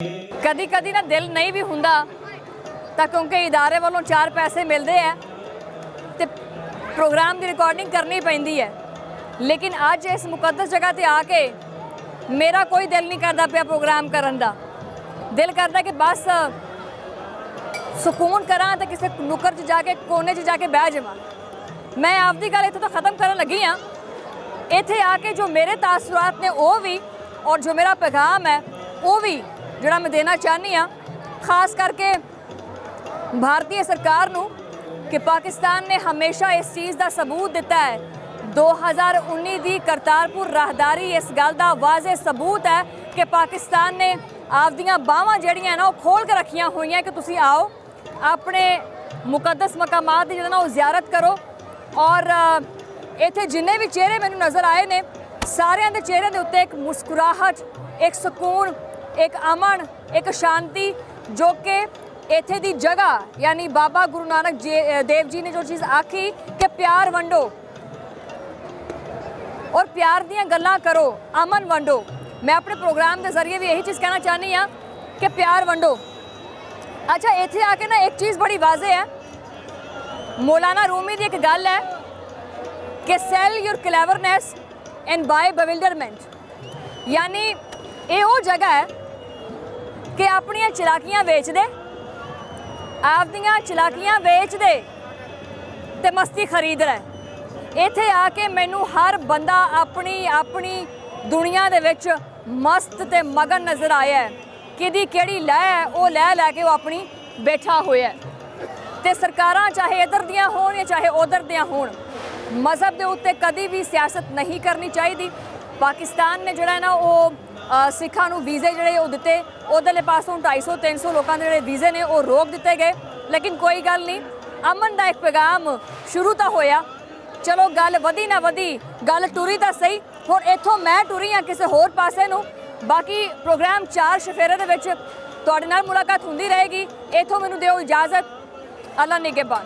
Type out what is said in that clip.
कदी कदी ना दिल नहीं भी हुंदा तां क्योंकि इदारे वालों 4 पैसे मिलते हैं तो प्रोग्राम की रिकॉर्डिंग करनी पैंदी है। लेकिन अज इस मुकद्दस जगह पर आके मेरा कोई दिल नहीं करता पिया प्रोग्राम करन दा। दिल करता कि बस सुकून करा तो किसी नुक्कर च जाके कोने च जाके बह जावां। मैं आपकी गल इत्थों तो ख़त्म करन लगी हाँ। इत्थे आके जो मेरे तासुरात ने वो भी और जो मेरा पैगाम है वो भी जोड़ा मैं देना चाहनी हाँ, खास करके भारतीय सरकार नूं कि पाकिस्तान ने हमेशा इस चीज़ का सबूत दिता है। 2019 की करतारपुर राहदारी इस गल का वाजे सबूत है कि पाकिस्तान ने आपदियां बावां जड़ियां ना खोल के रखियां हुई हैं कि तुसी आओ अपने मुकद्दस मकामात की जो ना वो ज़ियारत करो। और इत्थे जिन्ने भी चेहरे मैनूं नज़र आए ने सारियां दे चेहरे के उत्ते एक मुस्कुराहट, एक सुकून, एक अमन, एक शांति जो कि इत्थे दी जगह यानी बाबा गुरु नानक देव जी ने जो चीज़ आखी कि प्यार वंडो और प्यार दियां गल्लां करो, अमन वंडो। मैं अपने प्रोग्राम के जरिए भी यही चीज़ कहना चाहनी हाँ कि प्यार वंडो। अच्छा, इत्थे आके ना एक चीज़ बड़ी वाजे है, मौलाना रूमी की एक गल है कि sell your cleverness and buy bewilderment। यानी ये वो जगह है कि अपनियां चलाकियां बेच दे, आपदियां चलाकियां बेच दे ते मस्ती खरीद रहा। इत्थे आके मैनू हर बंदा अपनी अपनी दुनिया दे विच मस्त ते मगन नज़र आया है। किदी केड़ी लैह है वो लैह लैके वो अपनी बैठा होया है। ते सरकारां चाहे इधर दियां होण या चाहे उधर दियां होण, मज़हब के उत्ते कभी भी सियासत नहीं करनी चाहिए। पाकिस्तान ने जोड़ा है ना वो सिखां नूं वीज़े जोड़े वो दिते, उधरले पासों 250-300 लोगों के जोड़े वीज़े ने वो रोक दिते गए। लेकिन कोई गल नहीं, अमन का एक पैगाम शुरू तो होया। चलो गल वधी ना वधी, गल टुरी तो सही। हुण इत्थों मैं टुरी हाँ किसी होर पासे नूं। बाकी प्रोग्राम 4 शफेरे दे विच तुहाडे नाल मुलाकात हुंदी रहेगी। इत्थों मैनूं दिओ इजाज़त। अल्लाह निगहबान।